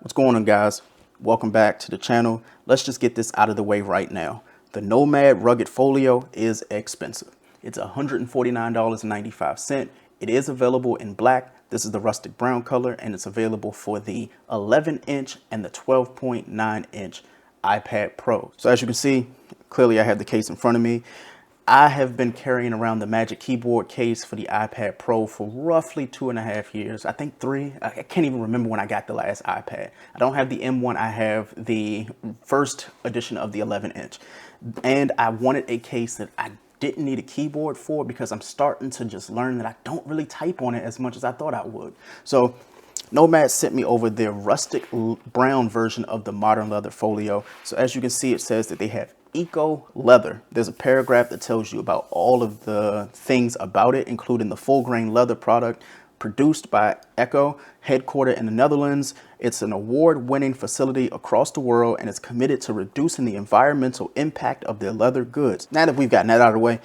What's going on, guys? Welcome back to the channel. Let's just get this out of the way right now. The Nomad Rugged Folio is expensive. It's $149.95. It is available in black. This is the rustic brown color, and it's available for the 11-inch and the 12.9-inch iPad Pro. So as you can see, clearly I have the case in front of me. I have been carrying around the Magic Keyboard case for the iPad Pro for roughly 2.5 years. I think 3. I can't even remember when I got the last iPad. I don't have the M1. I have the first edition of the 11-inch. And I wanted a case that I didn't need a keyboard for because I'm starting to just learn that I don't really type on it as much as I thought I would. So Nomad sent me over their rustic brown version of the modern leather folio. So as you can see, it says that they have eco leather. There's a paragraph that tells you about all of the things about it, including the full grain leather product produced by Eco, headquartered in the Netherlands. It's an award-winning facility across the world and is committed to reducing the environmental impact of their leather goods. Now that we've gotten that out of the way,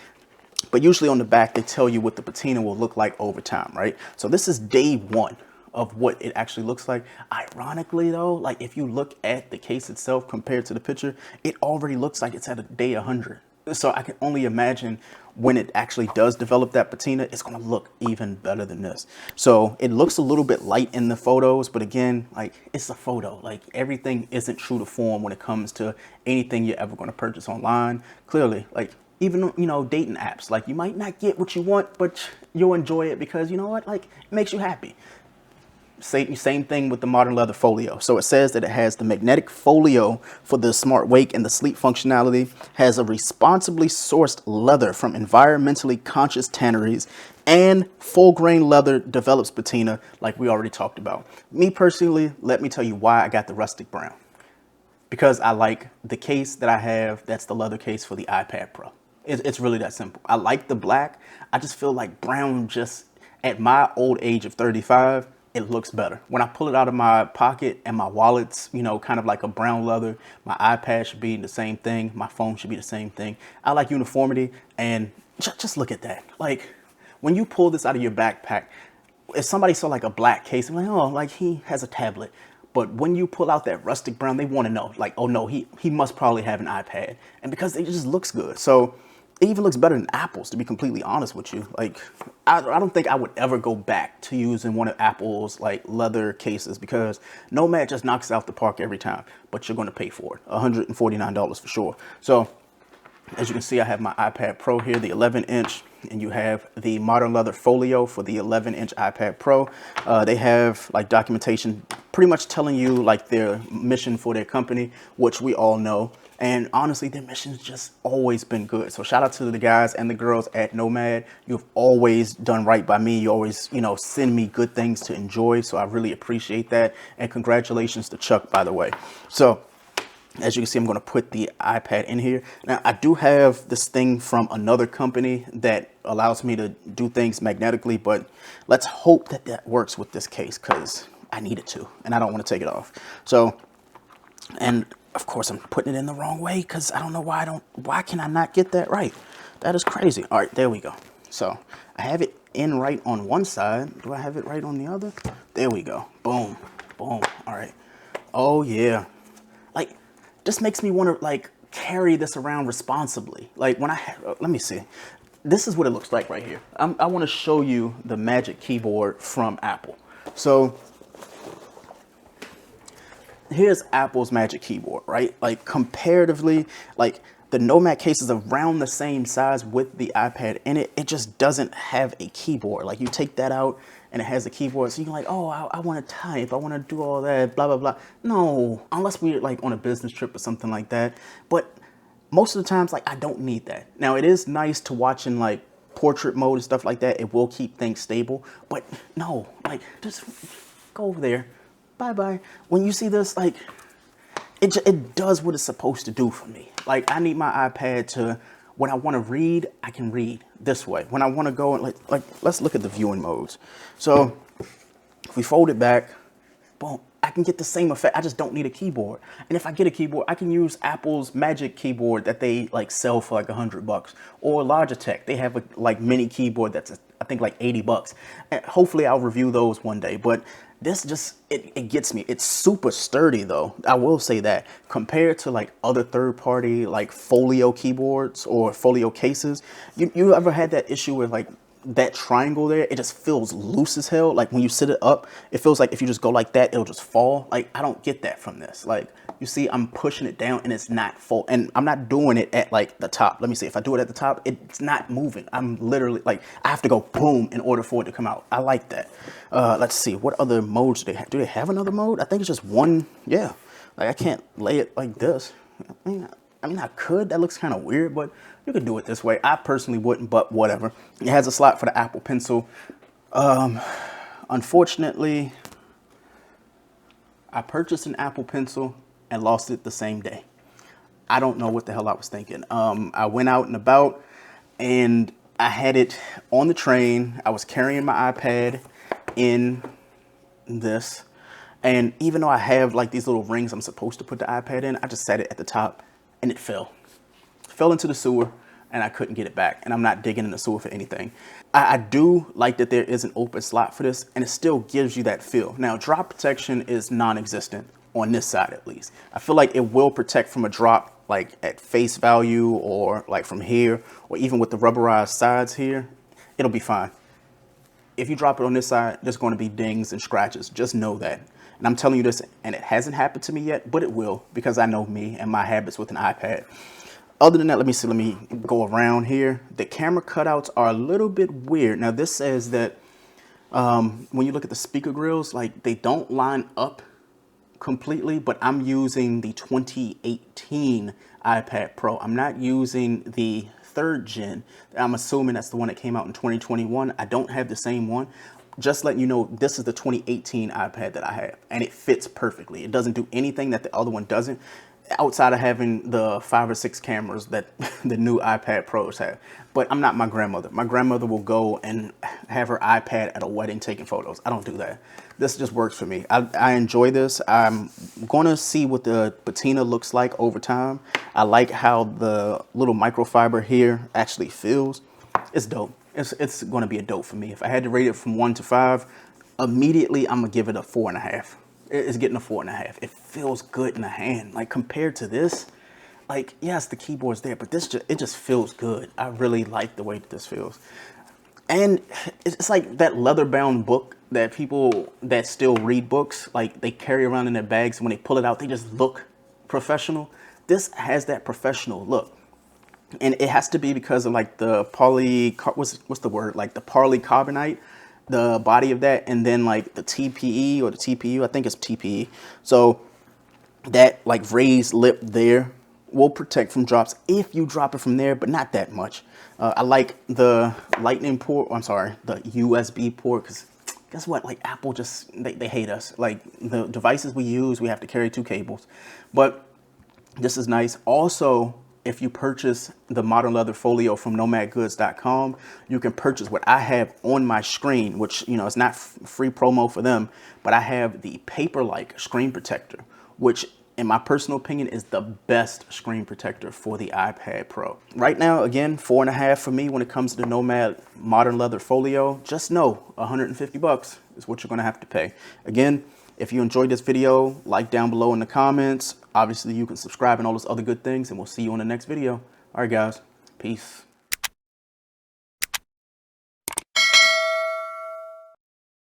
but usually on the back, they tell you what the patina will look like over time, right? So this is day one of what it actually looks like. Ironically though, like if you look at the case itself compared to the picture, it already looks like it's at a day 100. So I can only imagine when it actually does develop that patina, it's going to look even better than this. So it looks a little bit light in the photos, but again, like it's a photo. Like everything isn't true to form when it comes to anything you're ever going to purchase online. Clearly, like even, you know, dating apps, like you might not get what you want, but you'll enjoy it because you know what, like it makes you happy. Same thing with the modern leather folio. So it says that it has the magnetic folio for the smart wake and the sleep functionality, has a responsibly sourced leather from environmentally conscious tanneries, and full grain leather develops patina like we already talked about. Me personally, let me tell you why I got the rustic brown. Because I like the case that I have, that's the leather case for the iPad Pro. It's really that simple. I like the black. I just feel like brown just, at my old age of 35, it looks better. When I pull it out of my pocket and my wallet's, you know, kind of like a brown leather, my iPad should be the same thing. My phone should be the same thing. I like uniformity, and just look at that. Like when you pull this out of your backpack, if somebody saw like a black case, I'm like, oh, like he has a tablet. But when you pull out that rustic brown, they want to know, like, oh no, he must probably have an iPad. And because it just looks good. So it even looks better than Apple's, to be completely honest with you. Like, I don't think I would ever go back to using one of Apple's like leather cases because Nomad just knocks it out the park every time. But you're going to pay for it, $149 for sure. So as you can see, I have my iPad Pro here, the 11-inch, and you have the modern leather folio for the 11-inch iPad Pro. They have like documentation pretty much telling you like their mission for their company, which we all know. And honestly, their mission's just always been good. So shout out to the guys and the girls at Nomad. You've always done right by me. You always, you know, send me good things to enjoy. So I really appreciate that. And congratulations to Chuck, by the way. So as you can see, I'm going to put the iPad in here. Now, I do have this thing from another company that allows me to do things magnetically, but let's hope that that works with this case because I need it to, and I don't want to take it off. So, and of course, I'm putting it in the wrong way because I don't know why can I not get that right? That is crazy. All right, there we go. So I have it in right on one side. Do I have it right on the other? There we go. Boom, boom. All right. Oh, yeah. Like, this makes me want to like carry this around responsibly. Like when let me see. This is what it looks like right here. I want to show you the Magic Keyboard from Apple. So here's Apple's Magic Keyboard, right? Like comparatively, like the Nomad case is around the same size with the iPad in it. It just doesn't have a keyboard. Like you take that out and it has a keyboard. So you're like, oh, I want to type. I want to do all that, blah, blah, blah. No, unless we're like on a business trip or something like that. But most of the times, like I don't need that. Now it is nice to watch in like portrait mode and stuff like that. It will keep things stable. But no, like just go over there. Bye-bye. When you see this, like it does what it's supposed to do for me. Like I need my iPad to, when I want to read, I can read this way. When I want to go and like let's look at the viewing modes. So if we fold it back, boom, I can get the same effect. I just don't need a keyboard. And if I get a keyboard, I can use Apple's Magic Keyboard that they like sell for like $100, or Logitech. They have a like mini keyboard that's I think like $80. And hopefully I'll review those one day. But This just, it gets me. It's super sturdy though. I will say that compared to like other third party like Folio keyboards or Folio cases. You ever had that issue where like that triangle there, it just feels loose as hell? Like when you sit it up, it feels like if you just go like that, it'll just fall. Like I don't get that from this. Like you see, I'm pushing it down and it's not full, and I'm not doing it at like the top. Let me see, if I do it at the top, it's not moving. I'm literally like, I have to go boom in order for it to come out. I like that. Let's see, what other modes do they have? Do they have another mode? I think it's just one. Yeah, like I can't lay it like this. I mean, I could. That looks kind of weird, but you could do it this way. I personally wouldn't, but whatever. It has a slot for the Apple Pencil. Unfortunately, I purchased an Apple Pencil and lost it the same day. I don't know what the hell I was thinking. I went out and about and I had it on the train. I was carrying my iPad in this. And even though I have like these little rings I'm supposed to put the iPad in, I just set it at the top and it fell. Fell into the sewer and I couldn't get it back. And I'm not digging in the sewer for anything. I do like that there is an open slot for this and it still gives you that feel. Now, drop protection is non-existent on this side at least. I feel like it will protect from a drop like at face value or like from here or even with the rubberized sides here, it'll be fine. If you drop it on this side, there's going to be dings and scratches. Just know that. And I'm telling you this, and it hasn't happened to me yet, but it will because I know me and my habits with an iPad. Other than that, let me go around here. The camera cutouts are a little bit weird. Now this says that when you look at the speaker grills, like they don't line up completely, but I'm using the 2018 iPad Pro. I'm not using the 3rd gen. I'm assuming that's the one that came out in 2021. I don't have the same one. Just letting you know, this is the 2018 iPad that I have, and it fits perfectly. It doesn't do anything that the other one doesn't, outside of having the 5 or 6 cameras that the new iPad Pros have. But I'm not my grandmother. My grandmother will go and have her iPad at a wedding taking photos. I don't do that. This just works for me. I enjoy this. I'm gonna see what the patina looks like over time. I like how the little microfiber here actually feels. It's dope. It's gonna be a dope for me. If I had to rate it from 1 to 5, immediately I'm gonna give it a 4.5. It's getting a 4.5. It feels good in the hand. Like compared to this, like yes, the keyboard's there, but it just feels good. I really like the way that this feels. And it's like that leather-bound book that people that still read books, like they carry around in their bags, and when they pull it out, they just look professional. This has that professional look. And it has to be because of like the what's the word? Like the polycarbonate, the body of that, and then like the TPE or the TPU, I think it's TPE. So that like raised lip there will protect from drops if you drop it from there, but not that much. I like the lightning port, I'm sorry, the USB port, because guess what? Like Apple just, they hate us. Like the devices we use, we have to carry 2 cables. But this is nice. Also, if you purchase the Modern Leather Folio from nomadgoods.com, you can purchase what I have on my screen, which, you know, it's not free promo for them, but I have the paper-like screen protector, which in my personal opinion is the best screen protector for the iPad Pro. Right now, again, 4.5 for me when it comes to the Nomad Modern Leather Folio. Just know 150 bucks is what you're gonna have to pay. Again, if you enjoyed this video, like down below in the comments. Obviously, you can subscribe and all those other good things, and we'll see you on the next video. All right, guys. Peace.